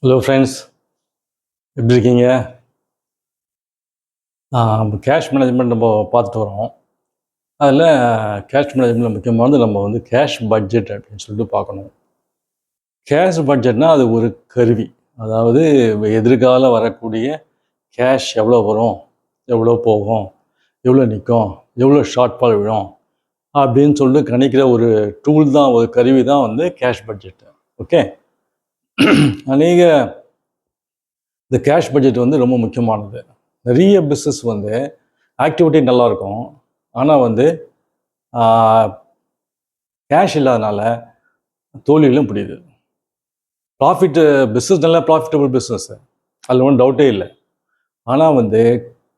Hello friends, எப்படி இருக்கீங்க? Cash management நம்ம பார்த்துட்டு வரோம். அதில் கேஷ் மேனேஜ்மெண்ட்டில் முக்கியமானது நம்ம வந்து கேஷ் பட்ஜெட் அப்படின்னு சொல்லிட்டு பார்க்கணும். கேஷ் பட்ஜெட்னால் அது ஒரு கருவி. அதாவது எதிர்காலம் வரக்கூடிய கேஷ் எவ்வளோ வரும், எவ்வளோ போகும், எவ்வளோ நிற்கும், எவ்வளோ ஷார்ட்ஃபால் விழும் அப்படின்னு சொல்லிட்டு கணிக்கிற ஒரு டூல் தான், ஒரு கருவி தான் வந்து கேஷ் பட்ஜெட்டு. ஓகே, அநேக இந்த கேஷ் பட்ஜெட் வந்து ரொம்ப முக்கியமானது. நிறைய பிஸ்னஸ் வந்து ஆக்டிவிட்டி நல்லாயிருக்கும், ஆனால் வந்து கேஷ் இல்லாதனால தோல்வியிலும் புரியுது. ப்ராஃபிட்டு பிஸ்னஸ் நல்லா ப்ராஃபிட்டபுள் பிஸ்னஸ்ஸு, அதில் ஒன்றும் டவுட்டே இல்லை. ஆனால் வந்து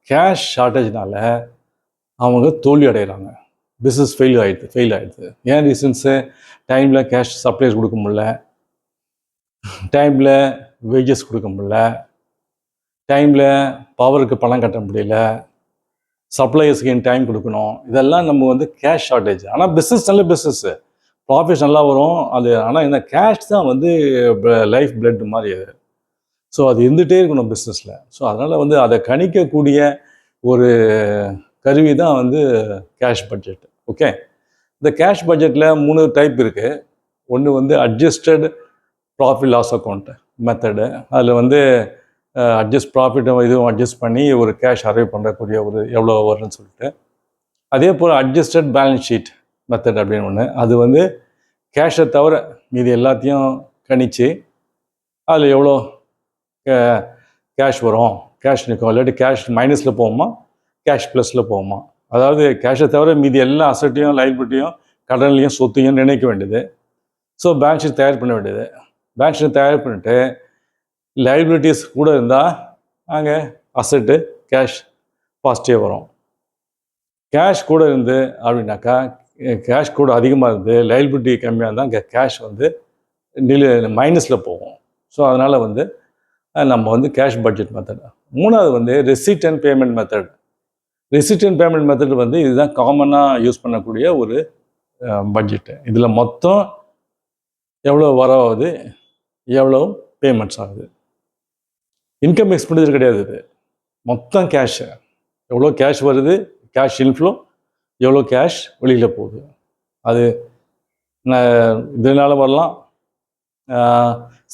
கேஷ் ஷார்ட்டேஜ்னால அவங்க தோல்வி அடைகிறாங்க. பிஸ்னஸ் ஃபெயில் ஆகிடுது. ஏன் ரீசன்ஸு? டைமில் கேஷ் சப்ளைஸ் கொடுக்க முடியல, டைமில் வேஜஸ் கொடுக்க முடியல, டைமில் பவருக்கு பணம் கட்ட முடியல, சப்ளையர்ஸ்க்கு டைம் கொடுக்கணும். இதெல்லாம் நம்ம வந்து கேஷ் ஷார்ட்டேஜ். ஆனால் பிஸ்னஸ் நல்ல பிஸ்னஸ்ஸு, ப்ராஃபிட்ஸ் நல்லா வரும் அது. ஆனால் இந்த கேஷ் தான் வந்து லைஃப் பிளட் மாதிரி அது. ஸோ அது இருந்துகிட்டே இருக்கணும் பிஸ்னஸில். ஸோ அதனால் வந்து அதை கணிக்கக்கூடிய ஒரு கருவி தான் வந்து கேஷ் பட்ஜெட். ஓகே, இந்த கேஷ் பட்ஜெட்டில் 3 டைப் இருக்குது. ஒன்று வந்து adjusted profit loss account method. அதில் வந்து ப்ராஃபிட்டை இதுவும் அட்ஜஸ்ட் பண்ணி ஒரு கேஷ் அரைவ் பண்ணக்கூடிய ஒரு எவ்வளோ வரும்னு சொல்லிட்டு. அதே போல் அட்ஜஸ்டட் பேலன்ஸ் ஷீட் மெத்தட் அப்படின்னு ஒன்று. அது வந்து கேஷை தவிர மீதி எல்லாத்தையும் கணிச்சு அதில் எவ்வளோ கேஷ் வரும், கேஷ் நிற்கும், இல்லாட்டி கேஷ் மைனஸில் போகுமா, கேஷ் ப்ளஸில் போகுமா. அதாவது கேஷை தவிர மீதி எல்லா அசட்டையும், லைபிலிட்டியும், கடன்லையும், சொத்தையும் நினைக்க வேண்டியது. ஸோ பேலன்ஸ் ஷீட் தயார் பண்ண வேண்டியது. பேலன்ஸ் ஷீட் தயார் பண்ணிட்டு லைபிலிட்டிஸ் கூட இருந்தால் அங்கே அசட்டு கேஷ் பாசிட்டிவ் வரும். கேஷ் கூட இருந்து அப்படின்னாக்கா, கேஷ் கூட அதிகமாக இருந்து லைபிலிட்டி கம்மியாக இருந்தால் அங்கே கேஷ் வந்து மைனஸில் போகும். ஸோ அதனால் வந்து நம்ம வந்து கேஷ் பட்ஜெட் மெத்தட். 3வது வந்து receipt and payment method. Receipt and payment method வந்து இதுதான் காமனாக யூஸ் பண்ணக்கூடிய ஒரு பட்ஜெட்டு. இதில் மொத்தம் எவ்வளோ வரவாகுது, எவ்வளோ பேமெண்ட்ஸ் ஆகுது. இன்கம் எக்ஸ்பெண்டிச்சர் கிடையாது இது, மொத்தம் கேஷு. எவ்வளோ கேஷ் வருது, கேஷ் இன்ஃப்ளோ, எவ்வளோ கேஷ் வெளியில் போகுது. அது இதனால் வரலாம்,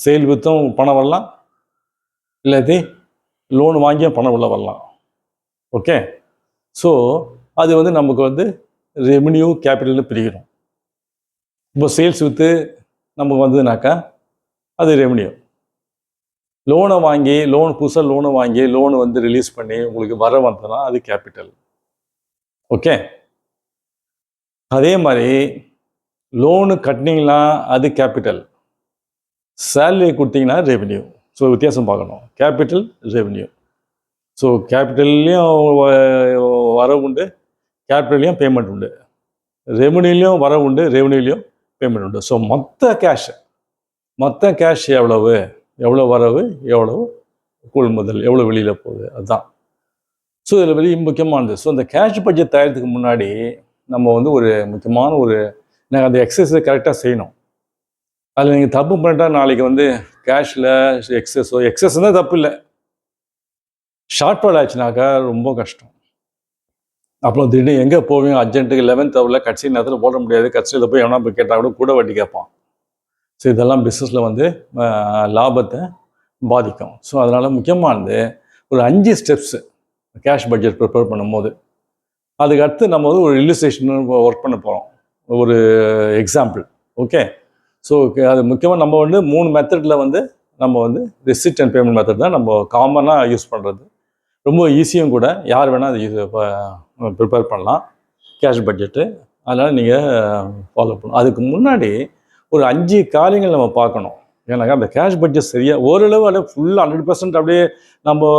சேல் விற்றும் பணம் வரலாம், இல்லாட்டி லோன் வாங்கியும் பணம் உள்ள வரலாம். ஓகே, ஸோ அது வந்து நமக்கு வந்து ரெவென்யூ கேபிட்டல்னு பிரிக்கணும். இப்போ சேல்ஸ் விற்று நமக்கு வந்ததுனாக்கா அது ரெவென்யூ. லோனை வாங்கி புதுசாக லோனை வாங்கி லோனு வந்து ரிலீஸ் பண்ணி உங்களுக்கு வர வந்ததுன்னா அது கேபிட்டல். ஓகே, அதே மாதிரி லோனு கட்டினீங்கன்னா அது கேபிட்டல், சேலரி கொடுத்தீங்கன்னா ரெவென்யூ. ஸோ வித்தியாசம் பார்க்கணும், கேபிட்டல், ரெவென்யூ. ஸோ கேபிட்டல்லையும் வரவு உண்டு, கேபிட்டல்லையும் பேமெண்ட் உண்டு, ரெவென்யூலையும் வரவு உண்டு, ரெவென்யூலையும் பேமெண்ட் உண்டு. ஸோ மொத்த கேஷ் எவ்வளோ வரவு, எவ்வளோ கொள்முதல், எவ்வளோ வெளியில் போகுது, அதுதான். ஸோ இதில் வெளியே முக்கியமானது. ஸோ இந்த கேஷ் பட்ஜெட் தயாரிக்கிறதுக்கு முன்னாடி நம்ம வந்து ஒரு முக்கியமான அந்த எக்ஸசைஸை கரெக்டாக செய்யணும். அதில் நீங்கள் தப்பு பண்ணிட்டா நாளைக்கு வந்து கேஷில் எக்ஸஸ் தான் தப்பு இல்லை, ஷார்ட்ஃபால் ஆச்சுனாக்கா ரொம்ப கஷ்டம். அப்புறம் திடீர்னு எங்கே போவீங்க, அர்ஜென்ட்டுக்கு 11th ஹவரில் கடைசி நேரத்தில் போட முடியாது, கடைசியில் போய் எவனா போய் கேட்டால் கூட வட்டி கேட்பான். ஸோ இதெல்லாம் பிஸ்னஸில் வந்து லாபத்தை பாதிக்கும். ஸோ அதனால் முக்கியமானது ஒரு 5 ஸ்டெப்ஸு கேஷ் பட்ஜெட் ப்ரிப்பேர் பண்ணும்போது. அதுக்கடுத்து நம்ம வந்து ஒரு இல்லுஸ்ட்ரேஷன் ஒர்க் பண்ண போகிறோம், ஒரு எக்ஸாம்பிள். ஓகே, ஸோ அது முக்கியமாக நம்ம வந்து 3 மெத்தடில் வந்து நம்ம வந்து ரெசிட் அண்ட் பேமெண்ட் மெத்தட் தான் நம்ம காமனாக யூஸ் பண்ணுறது. ரொம்ப ஈஸியும் கூட, யார் வேணால் அது ப்ரிப்பேர் பண்ணலாம் கேஷ் பட்ஜெட்டு. அதனால் நீங்கள் ஃபாலோ பண்ணணும். அதுக்கு முன்னாடி ஒரு 5 காரியங்கள் நம்ம பார்க்கணும். ஏன்னாக்கா அந்த கேஷ் பட்ஜெட் சரியாக ஓரளவு அப்படியே ஃபுல்லாக 100% அப்படியே நம்ம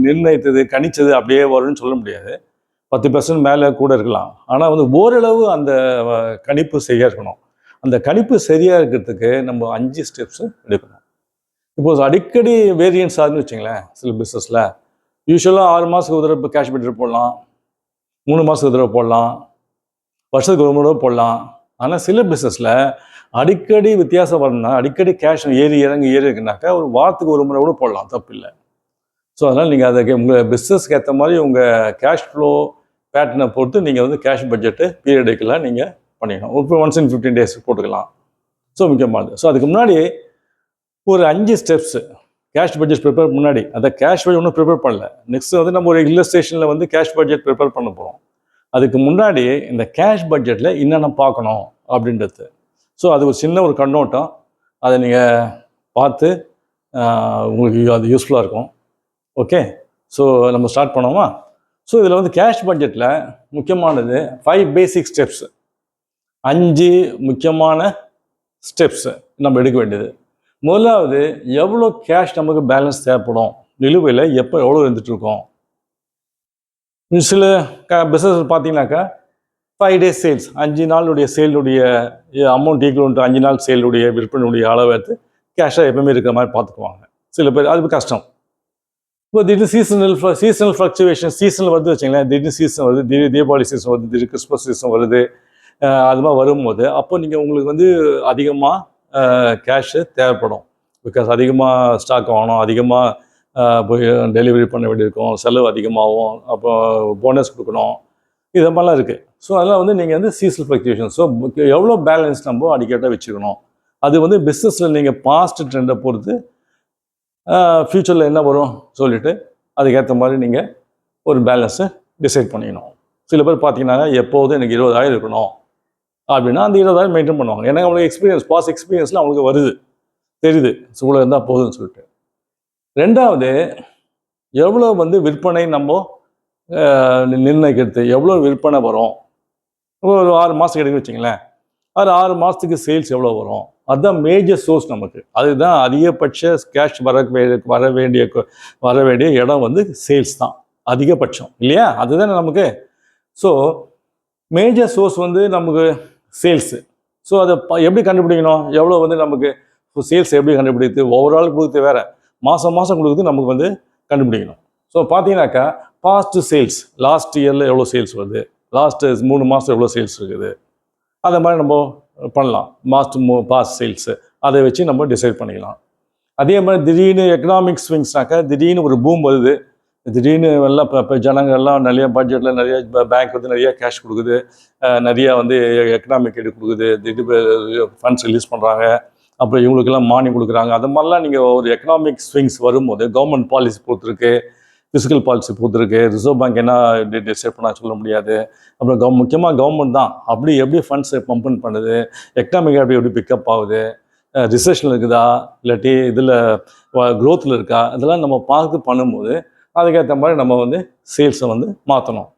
நிர்ணயித்தது, கணிச்சது அப்படியே வரும்னு சொல்ல முடியாது. 10% மேலே கூட இருக்கலாம். ஆனால் வந்து ஓரளவு அந்த கணிப்பு சரியாக இருக்கணும். அந்த கணிப்பு சரியாக இருக்கிறதுக்கு நம்ம 5 ஸ்டெப்ஸு எடுக்கணும். இப்போது அடிக்கடி வேரியன்ஸ் ஆகுதுன்னு வச்சுங்களேன், சில பிஸ்னஸில் யூஸ்வலாக 6 மாதத்துக்கு ஒரு தடவை கேஷ் பட்ஜெட் போடலாம், 3 மாதத்துக்கு ஒரு தடவை போடலாம், வருஷத்துக்கு ஒரு தடவை போடலாம். ஆனால் சில பிஸ்னஸில் அடிக்கடி வித்தியாசம் வரணும்னா, அடிக்கடி கேஷ் ஏறி இருக்குனாக்கா ஒரு வாரத்துக்கு ஒரு முறை கூட போடலாம், தப்பு இல்லை. ஸோ அதனால் நீங்கள் அதை உங்கள் பிஸ்னஸ்க்கு ஏற்ற மாதிரி உங்கள் கேஷ் ஃப்ளோ பேட்டர்னை பொறுத்து நீங்கள் வந்து கேஷ் பட்ஜெட்டு பீரியடுக்கெல்லாம் நீங்கள் பண்ணிக்கணும். இப்போ ஒன்ஸ் இன் 15 days போட்டுக்கலாம். ஸோ முக்கியமானது. ஸோ அதுக்கு முன்னாடி ஒரு 5 ஸ்டெப்ஸு கேஷ் பட்ஜெட் ப்ரிப்பேர் முன்னாடி, அதை கேஷ் பட்ஜெட் ஒன்றும் ப்ரிப்பேர் பண்ணல. நெக்ஸ்ட் வந்து நம்ம ஒரு இல்லஸ்ட்ரேஷனில் வந்து கேஷ் பட்ஜெட் ப்ரிப்பேர் பண்ண போகிறோம். அதுக்கு முன்னாடி இந்த கேஷ் பட்ஜெட்டில் என்னென்ன பார்க்கணும் அப்படின்றது. ஸோ அது ஒரு சின்ன ஒரு கண்ணோட்டம், அதை நீங்கள் பார்த்து உங்களுக்கு அது யூஸ்ஃபுல்லாக இருக்கும். ஓகே, ஸோ நம்ம ஸ்டார்ட் பண்ணோமா? ஸோ இதில் வந்து கேஷ் பட்ஜெட்டில் முக்கியமானது 5 பேசிக் ஸ்டெப்ஸு, 5 முக்கியமான ஸ்டெப்ஸு நம்ம எடுக்க வேண்டியது. முதலாவது, எவ்வளோ கேஷ் நமக்கு பேலன்ஸ் தேவைப்படும், நிலுவையில் எப்போ எவ்வளோ இருந்துகிட்ருக்கோம். சில பிஸ்னஸ் பார்த்தீங்கன்னாக்கா 5 days சேல்ஸ், 5 நாளுடைய சேலுடைய அமௌண்ட் ஈக்குவல் டு 5 நாள் சேலுடைய விற்பனையுடைய அளவு எடுத்து கேஷாக எப்பவுமே இருக்கிற மாதிரி பார்த்துக்குவாங்க. சில பேர் அது கஷ்டம். இப்போ திடீர்னு சீசனல் ஃப்ளக்சுவேஷன், சீசனல் வருது வச்சுங்களேன், திடீர்னு சீசன் வருது, திடீர் தீபாவளி சீசன் வருது, திடீர் கிறிஸ்மஸ் சீசன் வருது, அது மாதிரி வரும்போது அப்போ நீங்கள் உங்களுக்கு வந்து அதிகமாக கேஷு தேவைப்படும். பிகாஸ் அதிகமாக ஸ்டாக் வாங்கணும், அதிகமாக போய் டெலிவரி பண்ண வேண்டியிருக்கும், செலவு அதிகமாகும், அப்போ போனஸ் கொடுக்கணும், இது மாதிரிலாம் இருக்குது. ஸோ அதெல்லாம் வந்து நீங்கள் வந்து சீசனல் ஃப்ளக்சுவேஷன். ஸோ எவ்வளோ பேலன்ஸ் நம்ம அடிக்கடி வச்சுக்கணும். அது வந்து பிஸ்னஸில் நீங்கள் பாஸ்ட் ட்ரெண்டை பொறுத்து ஃப்யூச்சரில் என்ன வரும் சொல்லிவிட்டு அதுக்கேற்ற மாதிரி நீங்கள் ஒரு பேலன்ஸை டிசைட் பண்ணிக்கணும். சில பேர் பார்த்தீங்கன்னா எப்போதும் எனக்கு 20,000 இருக்கணும் அப்படின்னா அந்த 20,000 மெயின்டைன் பண்ணுவாங்க. ஏன்னா அவங்களுக்கு எக்ஸ்பீரியன்ஸ், பாஸ்ட் எக்ஸ்பீரியன்ஸில் அவங்களுக்கு வருது, தெரியுது, இவ்வளோ இருந்தால் போதும்னு சொல்லிட்டு. ரெண்டாவது, எவ்வளோ வந்து விற்பனை நம்ம நிர்ணயிக்கிறது, எவ்வளோ விற்பனை வரும். ஒரு 6 மாதம் எடுக்க வச்சிங்களேன், அது 6 மாதத்துக்கு சேல்ஸ் எவ்வளோ வரும், அதுதான் மேஜர் சோர்ஸ் நமக்கு. அதுதான் அதிகபட்ச கேஷ் வர வேண்டிய இடம் வந்து சேல்ஸ் தான் அதிகபட்சம் இல்லையா, அதுதான் நமக்கு. ஸோ மேஜர் சோர்ஸ் வந்து நமக்கு சேல்ஸு. ஸோ அதை எப்படி கண்டுபிடிக்கணும், எவ்வளோ வந்து நமக்கு சேல்ஸ் எப்படி கண்டுபிடிக்குது, ஓவரால் கொடுத்து வேறு, மாதம் கொடுக்குறது நமக்கு வந்து கண்டுபிடிக்கணும். ஸோ பார்த்தீங்கன்னாக்கா பாஸ்ட் சேல்ஸ், லாஸ்ட் இயரில் எவ்வளோ சேல்ஸ் வருது, லாஸ்ட்டு 3 மாதம் எவ்வளோ சேல்ஸ் இருக்குது, அதை மாதிரி நம்ம பண்ணலாம். பாஸ்ட் சேல்ஸு அதை வச்சு நம்ம டிசைட் பண்ணிக்கலாம். அதே மாதிரி திடீர்னு எக்கனாமிக் ஸ்விங்ஸ்னாக்கா, திடீர்னு ஒரு பூம் வருது, திடீர்னு எல்லாம் இப்போ ஜனங்கள் எல்லாம் நிறைய பட்ஜெட்டில் நிறைய பேங்க் வந்து நிறைய கேஷ் கொடுக்குது, நிறையா வந்து எக்கனாமிக் எய்டு கொடுக்குது, திடீர் ஃபண்ட்ஸ் ரிலீஸ் பண்ணுறாங்க, அப்புறம் இவங்களுக்கெல்லாம் மானியம் கொடுக்குறாங்க. அது மாதிரிலாம் நீங்கள் ஒரு எக்கனாமிக் ஸ்விங்ஸ் வரும்போது கவர்மெண்ட் பாலிசி பொறுத்திருக்கு, ஃபிசிக்கல் பாலிசி பொறுத்திருக்கு, ரிசர்வ் பேங்க் என்ன டிசைட் பண்ணால் சொல்ல முடியாது. அப்புறம் முக்கியமாக கவர்மெண்ட் தான் அப்படி எப்படி ஃபண்ட்ஸை பம்பன் பண்ணுது, எக்கனாமிக் எப்படி பிக்கப் ஆகுது, ரிசெஷனில் இருக்குதா இல்லாட்டி இதில் க்ரோத்தில் இருக்கா, இதெல்லாம் நம்ம பார்த்து பண்ணும்போது அதுக்கேற்ற மாதிரி நம்ம வந்து சேல்ஸை வந்து மாற்றணும்.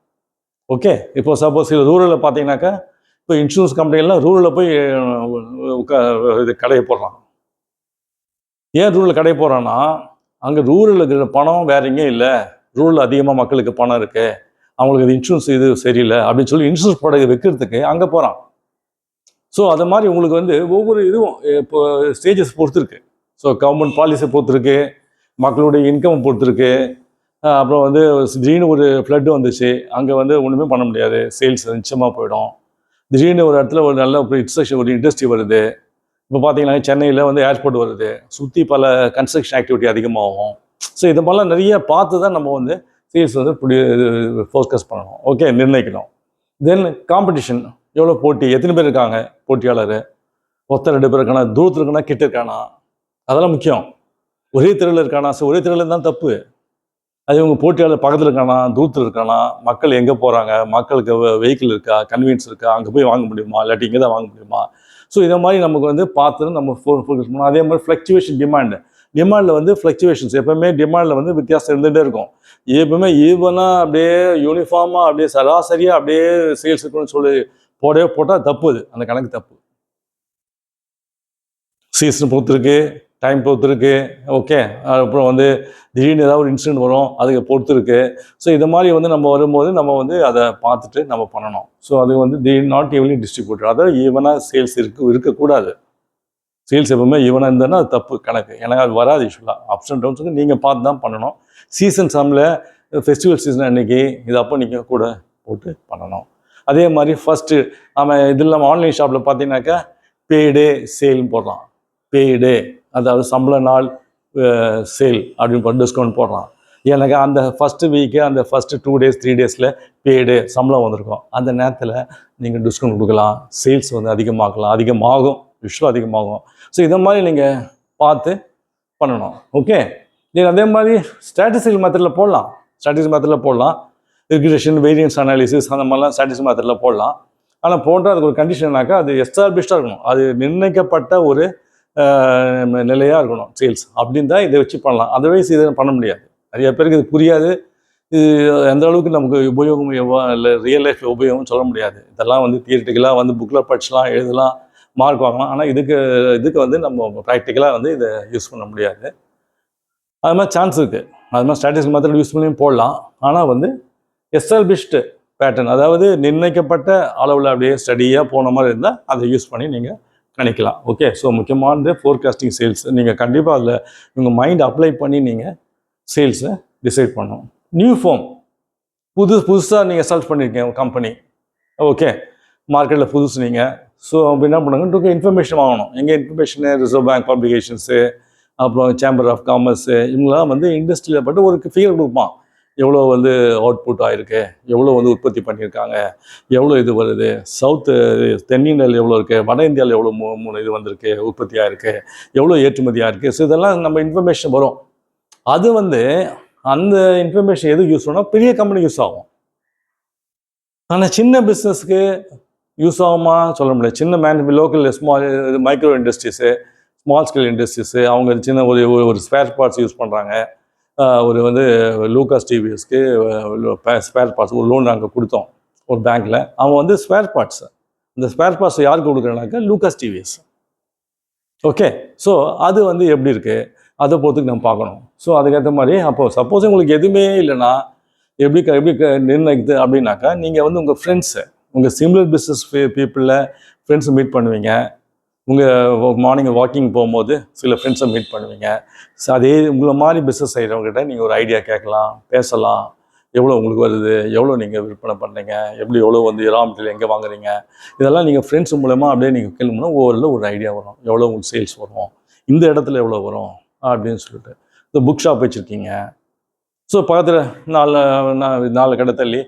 ஓகே, இப்போ சப்போஸ் இது ரூரலில் பார்த்தீங்கன்னாக்கா, இப்போ இன்சூரன்ஸ் கம்பெனிலாம் ரூரலில் போய் இது கடையை போடுறான். ஏன் ரூரலில் கடையை போடுறான்னா, அங்கே ரூரலில் இருக்கிற பணம் வேற எங்கேயும் இல்லை, ரூரலில் அதிகமாக மக்களுக்கு பணம் இருக்குது, அவங்களுக்கு இது இன்சூரன்ஸ் இது சரியில்லை அப்படின்னு சொல்லி இன்சூரன்ஸ் ப்ராடக்ட் வைக்கிறதுக்கு அங்கே போகிறான். ஸோ அது மாதிரி உங்களுக்கு வந்து ஒவ்வொரு இதுவும் இப்போ ஸ்டேஜஸ் பொறுத்து இருக்குது. ஸோ கவர்மெண்ட் பாலிசியை பொறுத்திருக்கு, மக்களுடைய இன்கம் பொறுத்திருக்கு. அப்புறம் வந்து திடீர்னு ஒரு ஃப்ளட்டு வந்துச்சு, அங்கே வந்து ஒன்றுமே பண்ண முடியாது, சேல்ஸ் நிச்சயமாக போயிடும். திடீர்னு ஒரு இடத்துல ஒரு நல்ல ஒரு இண்டஸ்ட்ரி வருது, இப்போ பார்த்தீங்கன்னா சென்னையில் வந்து ஏர்போர்ட் வருது, சுற்றி பல கன்ஸ்ட்ரக்ஷன் ஆக்டிவிட்டி அதிகமாகும். ஸோ இது மாதிரிலாம் நிறைய பார்த்து தான் நம்ம வந்து சேல்ஸ் வந்து ஃபோக்கஸ் பண்ணணும். ஓகே, நிர்ணயிக்கணும். தென் காம்படிஷன், எவ்வளோ போட்டி, எத்தனை பேர் இருக்காங்க போட்டியாளர், ஒருத்தர் 2 பேர் இருக்கானா, தூரத்தில் இருக்கானா கிட்ட இருக்கானா, அதெல்லாம் முக்கியம். ஒரே தெருவில் இருக்கானா, ஒரே தெருவில் தான் தப்பு. அது இவங்க போட்டியாளர் பக்கத்தில் இருக்கானா, தூரத்தில் இருக்கானா, மக்கள் எங்கே போகிறாங்க, மக்களுக்கு வெஹிக்கிள் இருக்கா, கன்வீனியன்ஸ் இருக்கா, அங்கே போய் வாங்க முடியுமா இல்லாட்டி இங்கே தான் வாங்க முடியுமா. ஸோ இதை மாதிரி நமக்கு வந்து பார்த்து நம்ம ஃபோக்கஸ் பண்ணணும். அதே மாதிரி ஃப்ளக்சுவேஷன், டிமாண்டில் வந்து ஃப்ளக்சுவேஷன்ஸ் எப்போவுமே டிமாண்டில் வந்து வித்தியாசம் இருந்துகிட்டே இருக்கும். எப்பவுமே ஈவனாக அப்படியே யூனிஃபார்மாக அப்படியே சராசரியாக அப்படியே சேல்ஸ் இருக்குன்னு சொல்லி போட்டால் தப்பு, அது அந்த கணக்கு தப்பு. சீசன் பொறுத்திருக்கு, டைம் பொறுத்திருக்கு. ஓகே, அப்புறம் வந்து திடீர்னு ஏதாவது ஒரு இன்சிடென்ட் வரும், அதுக்கு பொறுத்திருக்கு. ஸோ இது மாதிரி வந்து நம்ம வரும்போது நம்ம வந்து அதை பார்த்துட்டு நம்ம பண்ணணும். ஸோ அது வந்து நாட் ஈவன்லி டிஸ்ட்ரிபியூட்டர், அதாவது ஈவனாக சேல்ஸ் இருக்கக்கூடாது. சேல்ஸ் எப்பவுமே ஈவனாக இருந்ததுன்னா அது தப்பு கணக்கு, ஏன்னா அது வராது. யூஸ்வலாக அப்ஸ் அண்ட் டவுன்ஸுக்கு நீங்கள் பார்த்து தான் பண்ணணும். சீசன் சம்மில் ஃபெஸ்டிவல் சீசன் அன்றைக்கி இது அப்போ நீங்கள் கூட போட்டு பண்ணணும். அதே மாதிரி ஃபஸ்ட்டு நம்ம இது இல்லாமல் ஆன்லைன் ஷாப்பில் பார்த்தீங்கன்னாக்கா பேடே சேல்னு போடுறான். பேடே அதாவது சம்பள நாள் சேல் அப்படின்னு போட்டு டிஸ்கவுண்ட் போடுறான். எனக்கு அந்த ஃபஸ்ட்டு வீக்கு அந்த ஃபஸ்ட்டு 2 days 3 days பேடு சம்பளம் வந்திருக்கும். அந்த நேரத்தில் நீங்கள் டிஸ்கவுண்ட் கொடுக்கலாம், சேல்ஸ் வந்து அதிகமாகும், விஷயம் அதிகமாகும். ஸோ இதை மாதிரி நீங்கள் பார்த்து பண்ணணும். ஓகே, நீங்கள் அதே மாதிரி ஸ்ட்ராட்டஜிக்கல் மெத்தடில் போடலாம். ரெகுலேஷன், வேரியன்ஸ் அனாலிசிஸ் அந்த மாதிரிலாம் ஸ்ட்ராட்டஜிக்கல் மெத்தடில் போடலாம். ஆனால் போட்டால் அதுக்கு ஒரு கண்டிஷன்னாக்கா அது எஸ்டாப்ளிஷ்டாக இருக்கணும், அது நிர்ணயிக்கப்பட்ட ஒரு நிலையாக இருக்கணும் சேல்ஸ். அப்படின்னு தான் இதை வச்சு பண்ணலாம். அதர்வைஸ் இதை பண்ண முடியாது. நிறைய பேருக்கு இது புரியாது. இது எந்த அளவுக்கு நமக்கு உபயோகம் இல்லை ரியல் லைஃப் உபயோகம்னு சொல்ல முடியாது. இதெல்லாம் வந்து தியரிட்டிக்கலாக வந்து புக்கில் படிச்சலாம், எழுதலாம், மார்க் வாங்கலாம். ஆனால் இதுக்கு வந்து நம்ம ப்ராக்டிக்கலாக வந்து இதை யூஸ் பண்ண முடியாது. அது மாதிரி சான்ஸ் இருக்குது. அது மாதிரி ஸ்ட்ராட்டஜிக்கல் மெத்தட் யூஸ் பண்ணியும் போடலாம். ஆனால் வந்து எஸ்டாப்ளிஷ்டு பேட்டர்ன், அதாவது நிர்ணயிக்கப்பட்ட அளவில் அப்படியே ஸ்டடியாக போன மாதிரி இருந்தால் அதை யூஸ் பண்ணி நீங்கள் கணிக்கலாம். ஓகே, ஸோ முக்கியமானது ஃபோர்காஸ்டிங் சேல்ஸ். நீங்கள் கண்டிப்பாக அதில் உங்கள் மைண்ட் அப்ளை பண்ணி நீங்கள் சேல்ஸை டிசைட் பண்ணணும். நியூ ஃபார்ம் புதுசாக நீங்கள் சர்ச் பண்ணியிருக்கீங்க கம்பெனி. ஓகே, மார்க்கெட்டில் புதுசு நீங்கள். ஸோ அப்போ என்ன பண்ணுங்க, இன்ஃபர்மேஷன் வாங்கணும். எங்கே இன்ஃபர்மேஷனு, ரிசர்வ் பேங்க் பப்ளிகேஷன்ஸு, அப்புறம் சேம்பர் ஆஃப் காமர்ஸு, இவங்களாம் வந்து இண்டஸ்ட்ரியில் பட்டு ஒரு ஃபிகர் கொடுப்பான். எவ்வளோ வந்து அவுட்புட் ஆகிருக்கு, எவ்வளோ வந்து உற்பத்தி பண்ணியிருக்காங்க, எவ்வளோ இது வருது, தென் இந்தியாவில் எவ்வளோ இருக்குது, வட இந்தியாவில் எவ்வளோ மூணு இது வந்திருக்கு, உற்பத்தி ஆகிருக்கு, எவ்வளோ ஏற்றுமதியாக இருக்குது. ஸோ இதெல்லாம் நம்ம இன்ஃபர்மேஷன் வரும். அது வந்து அந்த இன்ஃபர்மேஷன் எதுக்கு யூஸ் பண்ணால் பெரிய கம்பெனி யூஸ் ஆகும். ஆனால் சின்ன பிஸ்னஸ்க்கு யூஸ் ஆகுமா சொல்ல முடியாது. சின்ன local micro industries, small scale industries, அவங்க சின்ன ஒரு ஸ்பேர் பார்ட்ஸ் யூஸ் பண்ணுறாங்க. ஒரு வந்து லூகாஸ் டிவிஎஸ்க்கு ஸ்பேர் பார்ட்ஸ் ஒரு லோன் நாங்கள் கொடுத்தோம் ஒரு பேங்க்கில். அவன் வந்து ஸ்பேர் பார்ட்ஸ், இந்த ஸ்பேர் பார்ட்ஸ் யாருக்கு கொடுக்குறேன்னாக்கா லூகாஸ் டிவிஎஸ். ஓகே, ஸோ அது வந்து எப்படி இருக்குது அதை பொறுத்துக்கு நம்ம பார்க்கணும். ஸோ அதுக்கேற்ற மாதிரி அப்போது சப்போஸ் உங்களுக்கு எதுவுமே இல்லைன்னா எப்படி நிர்ணயிக்குது அப்படின்னாக்கா, நீங்கள் வந்து உங்கள் ஃப்ரெண்ட்ஸு, உங்கள் சிமிலர் பிஸ்னஸ் பீப்புளில் ஃப்ரெண்ட்ஸை மீட் பண்ணுவீங்க. உங்கள் மார்னிங் வாக்கிங் போகும்போது சில ஃப்ரெண்ட்ஸை மீட் பண்ணுவீங்க. ஸோ அதே உங்களை மாதிரி பிஸ்னஸ் செய்கிறவங்ககிட்ட நீங்கள் ஒரு ஐடியா கேட்கலாம், பேசலாம். எவ்வளோ உங்களுக்கு வருது, எவ்வளோ நீங்கள் விற்பனை பண்ணுறீங்க, எவ்வளோ வந்து ரா மெட்டீரியல் எங்கே வாங்குறீங்க, இதெல்லாம் நீங்கள் ஃப்ரெண்ட்ஸ் மூலமாக அப்படியே நீங்கள் கேள்வினா ஒரு ஐடியா வரும். எவ்வளோ உங்களுக்கு சேல்ஸ் வரும், இந்த இடத்துல எவ்வளோ வரும் அப்படின்னு சொல்லிட்டு. இந்த புக் ஷாப் வச்சுருக்கீங்க. ஸோ பக்கத்தில் 4 கடை தள்ளி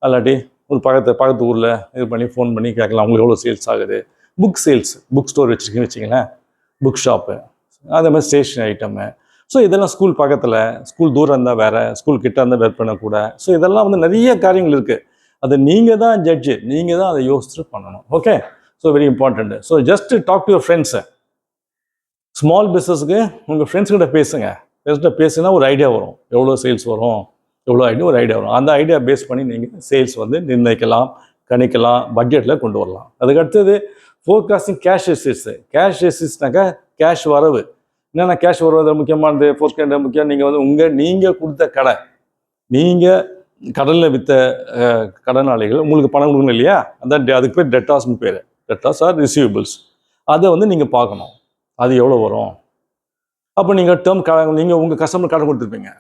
அல்லாட்டி ஒரு பக்கத்து ஊரில் இது பண்ணி ஃபோன் பண்ணி கேட்கலாம் உங்களுக்கு எவ்வளோ சேல்ஸ் ஆகுது. புக் ஸ்டோர் வச்சுருக்கீங்கன்னு வச்சிங்களேன், புக் ஷாப்பு, அதே மாதிரி ஸ்டேஷனரி ஐட்டமு. ஸோ இதெல்லாம் ஸ்கூல் பக்கத்தில், ஸ்கூல் தூரம் இருந்தால் வேறு, ஸ்கூல் கிட்ட இருந்தால் வேறு பண்ணக்கூட. ஸோ இதெல்லாம் வந்து நிறைய காரியங்கள் இருக்குது. அதை நீங்கள் தான் ஜட்ஜு, நீங்கள் தான் அதை யோசிச்சுட்டு பண்ணணும். Okay, so very important. So just talk to your friends. Small பிஸ்னஸ்க்கு உங்கள் ஃப்ரெண்ட்ஸ்கிட்ட பேசுனா ஒரு ஐடியா வரும், எவ்வளோ சேல்ஸ் வரும், ஒரு ஐடியா வரும். அந்த ஐடியா பேஸ் பண்ணி நீங்கள் சேல்ஸ் வந்து நிர்ணயிக்கலாம், கணிக்கலாம், பட்ஜெட்டில் கொண்டு வரலாம். அதுக்கடுத்தது ஃபோர்காஸ்டிங் கேஷ் ரெசிஸ்ட்னாக்கா கேஷ் வரவு. என்னென்ன கேஷ் வரவு முக்கியமானது, ஃபோர்காஸ்ட் முக்கியம். நீங்கள் வந்து நீங்கள் கொடுத்த கடன், நீங்கள் கடனில் விற்ற கடனாளிகள் உங்களுக்கு பணம் கொடுக்கணும் இல்லையா, அதுக்கு பேர் டெட்டாஸ்னு பேர். Debtors or receivables. அதை வந்து நீங்கள் பார்க்கணும், அது எவ்வளோ வரும். அப்போ நீங்கள் உங்கள் கஸ்டமர் கடன் கொடுத்துருப்பீங்க,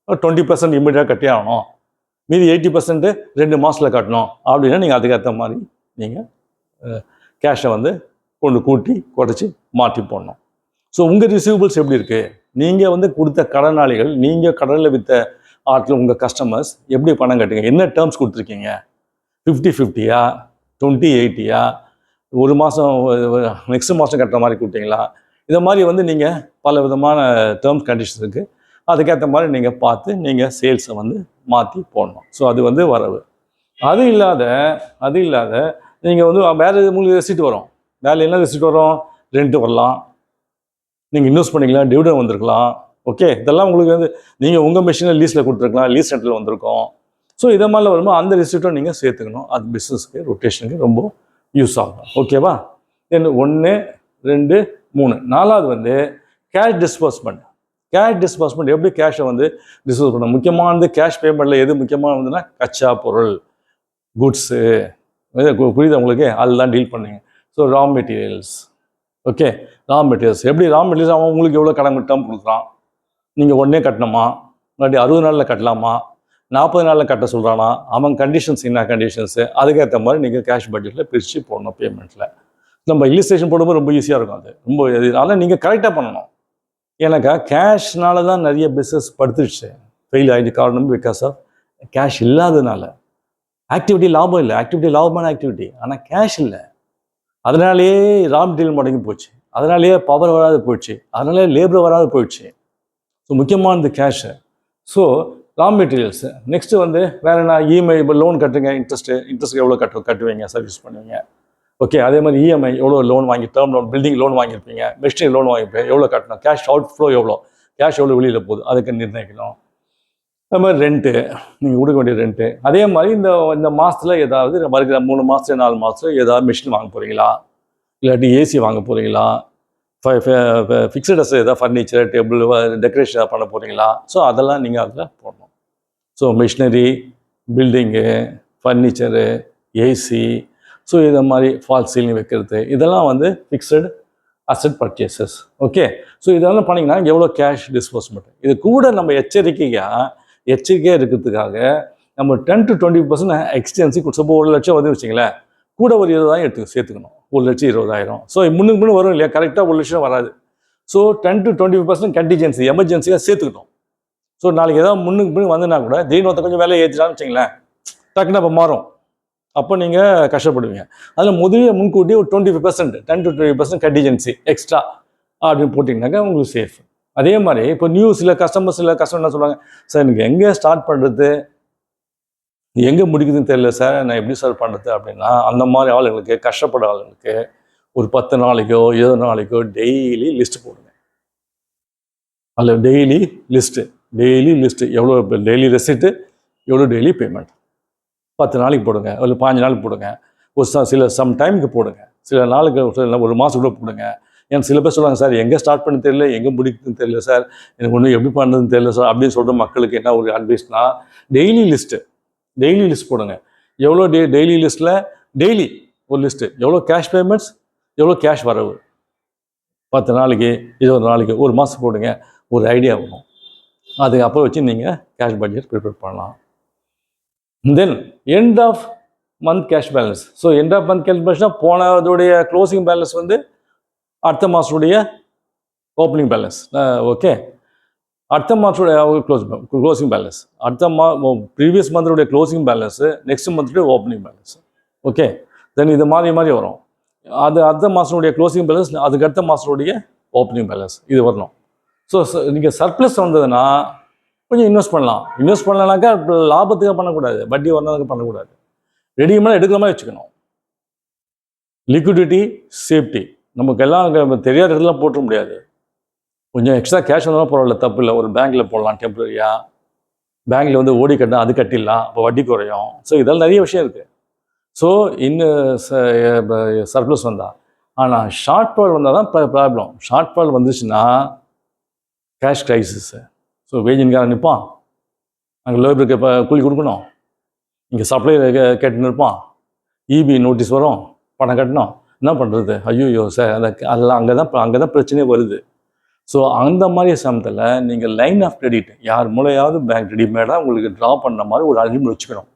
20% இமீடியட்டாக கட்டி ஆகணும், மீதி 80% 2 மாதத்தில் கட்டணும் அப்படின்னா நீங்கள் அதுக்கேற்ற மாதிரி நீங்கள் கேஷை வந்து கூட்டி குறைச்சி மாற்றி போடணும். ஸோ உங்கள் ரிசீவபிள்ஸ் எப்படி இருக்குது, நீங்கள் வந்து கொடுத்த கடனாளிகள், நீங்கள் கடனில் விற்ற ஆட்கள், உங்கள் கஸ்டமர்ஸ் எப்படி பணம் கட்டுங்க, என்ன டேர்ம்ஸ் கொடுத்துருக்கீங்க, 50-50யா, 20-80யா, ஒரு மாதம் நெக்ஸ்ட் மாதம் கட்டுற மாதிரி கொடுத்தீங்களா. இதை மாதிரி வந்து நீங்கள் பல விதமான டேர்ம்ஸ் கண்டிஷன்ஸ் இருக்குது. அதுக்கேற்ற மாதிரி நீங்கள் பார்த்து நீங்கள் சேல்ஸை வந்து மாற்றி போடணும். ஸோ அது வந்து வரவு. அது இல்லாத நீங்கள் வந்து வேறு உங்களுக்கு ரெசிப்ட் வரும். வேறு என்ன ரெசிப்ட் வரும், ரெண்ட்டு வரலாம், நீங்கள் இன்வெஸ்ட் பண்ணிக்கலாம், டிவிடெண்ட் வந்திருக்கலாம். ஓகே, இதெல்லாம் உங்களுக்கு வந்து நீங்கள் உங்கள் மிஷினை லீஸில் கொடுத்துருக்கலாம், லீஸ் ரெண்டில் வந்திருக்கும். ஸோ இதை மாதிரிலாம் வரும்போது அந்த ரெசிப்ட்டை நீங்கள் சேர்த்துக்கணும். அது பிஸ்னஸ்க்கு ரொட்டேஷனுக்கு ரொம்ப யூஸ் ஆகும். ஓகேவா. தென் 1, 2, 3 4வது வந்து கேஷ் டிஸ்பர்ஸ்மெண்ட். எப்படி கேஷை வந்து டிஸ்போஸ் பண்ணணும். முக்கியமானது கேஷ் பேமெண்ட்டில் எது முக்கியமானதுன்னா கச்சா பொருள், குட்ஸு, புரியுது உங்களுக்கு, அதெல்லாம் டீல் பண்ணுங்க. So raw materials. Okay, raw materials அவன் உங்களுக்கு எவ்வளோ கடன் டேர்ம் கொடுக்குறான், நீங்கள் உடனே கட்டணுமா, இல்லாட்டி 60 நாளில் கட்டலாமா, 40 நாளில் கட்ட சொல்கிறானா, அவன் கண்டிஷன்ஸ் என்ன கண்டிஷன்ஸு, அதுக்கேற்ற மாதிரி நீங்கள் கேஷ் பட்ஜெட்டில் பிரித்து போடணும் பேமெண்ட்டில். நம்ம இல்லிஸ்ட்ரேஷன் போடும்போது ரொம்ப ஈஸியாக இருக்கும். அது ரொம்ப அதனால் நீங்கள் கரெக்டாக பண்ணணும். ஏன்னாக்கா கேஷ்னால தான் நிறைய பிஸ்னஸ் படுத்துருச்சு, ஃபெயில் ஆகிட்டு. காரணம் பிகாஸ் ஆஃப் கேஷ் இல்லாததுனால. ஆக்டிவிட்டி லாபம் இல்லை, ஆக்டிவிட்டி லாபமான ஆக்டிவிட்டி, ஆனால் கேஷ் இல்லை. அதனாலேயே ரா மெட்டீரியல் முடங்கி போச்சு, அதனாலேயே பவர் வராது போயிடுச்சு, அதனாலே லேபர் வராது போயிடுச்சு. ஸோ முக்கியமானது cash. So raw materials. Next வந்து வேறு என்ன, இஎம்ஐ. இப்போ லோன் கட்டுங்க, இன்ட்ரெஸ்ட் எவ்வளோ கட்டுவீங்க, சர்வீஸ் பண்ணுவீங்க. ஓகே, அதே மாதிரி இஎம்ஐ எவ்வளோ லோன் வாங்கி, டேர்ம் லோன், பில்டிங் லோன் வாங்கியிருப்பீங்க, மெஷினரி லோன் வாங்கியிருப்பீங்க, எவ்வளோ கட்டணும், கேஷ் அவுட் ஃப்ளோ எவ்வளோ, கேஷ் எவ்வளோ வெளியில் போகுது, அதுக்கு நிர்ணயிக்கணும். அது மாதிரி ரெண்ட்டு, நீங்கள் கொடுக்க வேண்டிய ரெண்ட்டு. அதே மாதிரி இந்த மாதத்தில் ஏதாவது வருகிற 3 மாதத்துல 4 மாதத்துல ஏதாவது மிஷின் வாங்க போகிறீங்களா, இல்லாட்டி ஏசி வாங்க போகிறீங்களா, ஃபிக்ஸட் அசட் ஏதாவது ஃபர்னிச்சர், டேபிள், டெக்கரேஷன் பண்ண போகிறீங்களா. ஸோ அதெல்லாம் நீங்கள் அதில் போடணும். So machinery, building, furniture, AC, so இதை மாதிரி ஃபால் சீலிங் வைக்கிறது, இதெல்லாம் வந்து fixed asset purchases. Okay, so இதெல்லாம் பண்ணிங்கன்னா எவ்வளோ கேஷ் டிஸ்போஸ்மெண்ட். இது கூட நம்ம எச்சரிக்கையாக இருக்கிறதுக்காக நம்ம 10 to 20% எக்ஸ்டென்சி கொடுத்து, 1 லட்சம் வந்து வச்சிங்களேன், கூட ஒரு 20,000 சேர்த்துக்கணும். 1,20,000. ஸோ முன்னுக்கு வரும் இல்லையா, கரெக்டாக 1 லட்சம் வராது. ஸோ 10 to 20% கண்டிஜென்சி, எமர்ஜென்சியாக சேர்த்துக்கிட்டோம். ஸோ நாளைக்கு ஏதாவது முன்னுக்கு வந்துன்னா கூட திடீர்னு கொஞ்சம் வேலையை ஏற்றினான்னு வச்சிங்களேன், டக்குன்னு அப்போ மாறும். அப்போ நீங்கள் கஷ்டப்படுவீங்க. அதில் முதலில் முன்கூட்டி ஒரு 25%, 10 to 20% கண்டிஜென்சி எக்ஸ்ட்ரா அப்படின்னு போட்டிங்கனாக்கா உங்களுக்கு சேஃப். அதே மாதிரி இப்போ சில கஸ்டமர் என்ன சொல்லுவாங்க, சார் எனக்கு எங்கே ஸ்டார்ட் பண்ணுறது, எங்கே முடிக்குதுன்னு தெரியல சார், நான் எப்படி சார் பண்ணுறது அப்படின்னா, அந்த மாதிரி ஆளுங்களுக்கு, கஷ்டப்படுற ஆளுங்களுக்கு ஒரு 10 நாளைக்கோ 20 நாளைக்கோ டெய்லி லிஸ்ட் போடுங்க. அதில் டெய்லி லிஸ்ட்டு எவ்வளோ டெய்லி ரெசிப்ட்டு, எவ்வளோ டெய்லி பேமெண்ட், 10 நாளைக்கு போடுங்க, ஒரு 15 நாளைக்கு போடுங்க, ஒரு சம் டைமுக்கு போடுங்க, சில நாளுக்கு, ஒரு மாதம் கூட போடுங்க. ஏன்னா சில பேர் சொல்லுவாங்க, சார் எங்கே ஸ்டார்ட் பண்ண தெரியல, எங்கே முடிக்குதுன்னு தெரியல சார், எனக்கு ஒன்றும் எப்படி பண்ணுறதுன்னு தெரியல சார் அப்படின்னு சொல்கிற மக்களுக்கு என்ன ஒரு அட்வைஸ்னா, டெய்லி லிஸ்ட் போடுங்க. எவ்வளோ டெய்லி லிஸ்ட்டில் டெய்லி ஒரு லிஸ்ட்டு, எவ்வளோ கேஷ் பேமெண்ட்ஸ், எவ்வளோ கேஷ் வரவு, 10 நாளைக்கு, 20 நாளைக்கு, ஒரு மாதம் போடுங்க. ஒரு ஐடியா வரும். அதுக்கு அப்போ வச்சு நீங்கள் கேஷ் பட்ஜெட் ப்ரிப்பேர் பண்ணலாம். Then end of month cash balance. So end of month cash பேலன்ஸ்னால் போனதோடைய க்ளோசிங் பேலன்ஸ் வந்து அடுத்த மாதத்துடைய ஓப்பனிங் பேலன்ஸ். ஓகே, அடுத்த மாதத்துடைய க்ளோசிங் பேலன்ஸ், ப்ரீவியஸ் மந்தோடைய க்ளோசிங் பேலன்ஸு, நெக்ஸ்ட் மந்த்துடைய ஓப்பனிங் பேலன்ஸ். ஓகே, தென் இது மாதிரி வரும். அது அடுத்த மாதத்துடைய க்ளோசிங் பேலன்ஸ், அதுக்கு அடுத்த மாதத்துடைய ஓப்பனிங் பேலன்ஸ், இது வரணும். ஸோ நீங்கள் சர்ப்ளஸ் வந்ததுன்னா கொஞ்சம் இன்வெஸ்ட் பண்ணலாம்னாக்கா லாபத்துக்காக பண்ணக்கூடாது, வட்டி வந்ததுக்கு பண்ணக்கூடாது, ரெடிமேடாக எடுக்கிற மாதிரி வச்சுக்கணும். லிக்விடிட்டி, சேஃப்டி, நமக்கு எல்லாம் தெரியாத இடத்துல போட்ட முடியாது. கொஞ்சம் எக்ஸ்ட்ரா கேஷ் வந்தாலும் பரவாயில்ல, தப்பு இல்லை, ஒரு பேங்க்கில் போடலாம் டெம்பரரியாக. பேங்க்கில் வந்து ஓடி கட்டினா அது கட்டிடலாம், அப்போ வட்டி குறையும். ஸோ இதெல்லாம் நிறைய விஷயம் இருக்குது. ஸோ இன்னும் சர்ப்ளஸ் வந்தால், ஆனால் ஷார்ட் ஃபால் வந்தால் தான் ப்ராப்ளம். ஷார்ட் ஃபால் வந்துச்சுன்னா கேஷ் கிரைசிஸு. ஸோ வேஜின்காரன் நிற்பான், அங்கே லேபருக்கு இப்போ கூலி கொடுக்கணும், இங்கே சப்ளை கேட்டுன்னு இருப்பான், இபி நோட்டீஸ் வரும், பணம் கட்டணும், என்ன பண்ணுறது, ஐயோ சார், அதெல்லாம் அங்கே தான் பிரச்சனையே வருது. ஸோ அந்த மாதிரி சமயத்தில் நீங்கள் லைன் ஆஃப் கிரெடிட் யார் மூலையாவது பேங்க் ரெடிமேடாக உங்களுக்கு ட்ரா பண்ணுற மாதிரி ஒரு அரேஞ்ச்மெண்ட் வச்சுக்கணும்.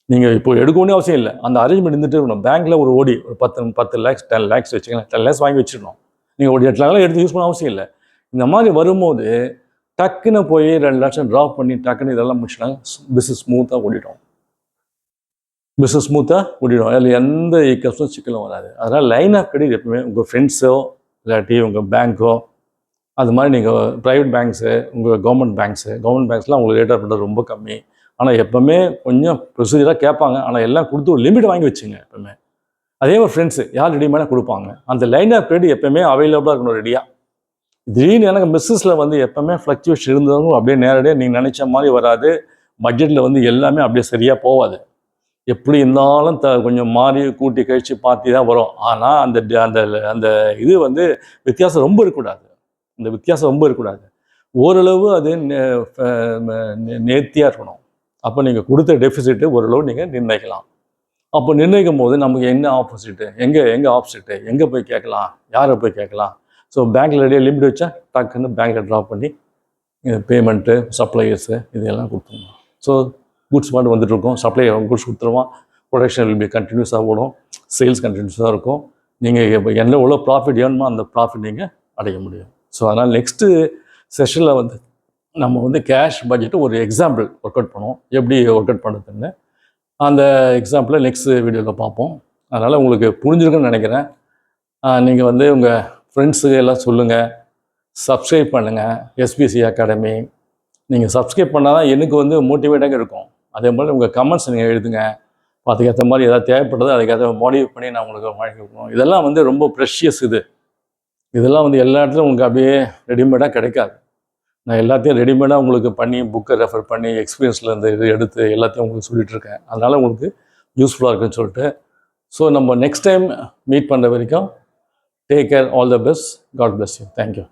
நீங்கள் இப்போ எடுக்கணும்னே அவசியம் இல்லை, அந்த அரேஞ்ச்மெண்ட் இருந்துட்டு இருக்கணும். பேங்க்கில் ஒரு ஒரு 10 lakhs 10 lakhs வச்சுக்கலாம், 10 lakhs வாங்கி வச்சுக்கணும். நீங்கள் ஒரு 8 lakhs எடுத்து யூஸ் பண்ண அவசியம் இல்லை. இந்த மாதிரி வரும்போது டக்குன்னு போய் 2 லட்சம் ட்ராப் பண்ணி டக்குன்னு இதெல்லாம் முடிச்சுட்டாங்க, பிஸ்னஸ் ஸ்மூத்தாக ஓடிடும். அதில் எந்த கஷ்டம் சிக்கலும் வராது. அதனால் லைன் ஆஃப் கிரெடிட் எப்பவுமே உங்கள் ஃப்ரெண்ட்ஸோ இல்லாட்டி உங்கள் பேங்க்கோ, அது மாதிரி நீங்கள் ப்ரைவேட் பேங்க்ஸு, உங்கள் கவர்மெண்ட் பேங்க்ஸ்லாம் உங்களுக்கு ரேட் ஆஃப் பண்ணுறது ரொம்ப கம்மி. ஆனால் எப்போவுமே கொஞ்சம் ப்ரொசீஜராக கேட்பாங்க, ஆனால் எல்லாம் கொடுத்து ஒரு லிமிட் வாங்கி வச்சுங்க எப்போவுமே. அதே மாதிரி ஃப்ரெண்ட்ஸு யார் ரெடிமேடாக கொடுப்பாங்க, அந்த லைன் ஆஃப் கிரெடிட் எப்போவுமே அவைலபிளாக இருக்கணும், ரெடியாக. திடீர்னு எனக்கு பிஸ்னஸில் வந்து எப்போவுமே ஃப்ளக்சுவேஷன் இருந்தவங்க அப்படியே நேரடியாக நீங்கள் நினச்ச மாதிரி வராது. பட்ஜெட்டில் வந்து எல்லாமே அப்படியே சரியாக போகாது. எப்படி இருந்தாலும் கொஞ்சம் மாறி கூட்டி கழித்து பார்த்து தான் வரும். ஆனால் அந்த இது வந்து வித்தியாசம் ரொம்ப இருக்கக்கூடாது. ஓரளவு அது நேர்த்தியாக இருக்கணும். அப்போ நீங்கள் கொடுத்த டெபிசிட்டு ஓரளவு நீங்கள் நிர்ணயிக்கலாம். அப்போ நிர்ணயிக்கும் போது நமக்கு என்ன ஆப்போசிட்டு, எங்கே ஆப்போசிட்டு, எங்கே போய் கேட்கலாம், யாரை போய் கேட்கலாம். ஸோ பேங்க்கில் ரெடியாக லிமிட் வச்சா டக்குன்னு பேங்க்கில் ட்ராப் பண்ணி பேமெண்ட்டு, சப்ளையர்ஸு இதெல்லாம் கொடுத்துருவோம். ஸோ குட்ஸ் மட்டும் வந்துட்டுருக்கோம், சப்ளை குட்ஸ் கொடுத்துருவோம், ப்ரொடக்ஷன் வில் பி கண்டினியூஸாக ஓடும், சேல்ஸ் கண்டினியூஸாக இருக்கும். நீங்கள் இப்போ என்ன எவ்வளோ ப்ராஃபிட் ஏர்னுமோ அந்த ப்ராஃபிட் நீங்கள் அடைய முடியும். ஸோ அதனால் நெக்ஸ்ட்டு செஷனில் வந்து நம்ம வந்து கேஷ் பட்ஜெட்டு ஒரு எக்ஸாம்பிள் ஒர்க் அவுட் பண்ணுவோம், எப்படி ஒர்க் அவுட் பண்ணுறதுன்னு. அந்த எக்ஸாம்பிளை நெக்ஸ்ட் வீடியோவில் பார்ப்போம். அதனால் உங்களுக்கு புரிஞ்சிருக்குன்னு நினைக்கிறேன். நீங்கள் வந்து உங்கள் ஃப்ரெண்ட்ஸுக்கு எல்லாம் சொல்லுங்கள், சப்ஸ்கிரைப் பண்ணுங்கள் எஸ்பிசி அகாடமி. நீங்கள் சப்ஸ்கிரைப் பண்ணால் தான் எனக்கு வந்து மோட்டிவேட்டாக இருக்கும். அதே மாதிரி உங்கள் கமெண்ட்ஸ் நீங்கள் எழுதுங்க, அதுக்கேற்ற மாதிரி எதாவது தேவைப்படுறது அதுக்கேற்ற மாடிஃபை பண்ணி நான் உங்களுக்கு வாங்கி கொடுக்கணும். இதெல்லாம் வந்து ரொம்ப ப்ரெஷியஸ். இதெல்லாம் வந்து எல்லா இடத்துலையும் உங்களுக்கு அப்படியே ரெடிமேடாக கிடைக்காது. நான் எல்லாத்தையும் ரெடிமேடாக உங்களுக்கு பண்ணி புக்கை ரெஃபர் பண்ணி எக்ஸ்பீரியன்ஸில் இருந்து இது எடுத்து எல்லாத்தையும் உங்களுக்கு சொல்லிகிட்டு இருக்கேன். அதனால் உங்களுக்கு யூஸ்ஃபுல்லாக இருக்குன்னு சொல்லிட்டு, ஸோ நம்ம நெக்ஸ்ட் டைம் மீட் பண்ணுற வரைக்கும் take care, all the best, god bless you, thank you.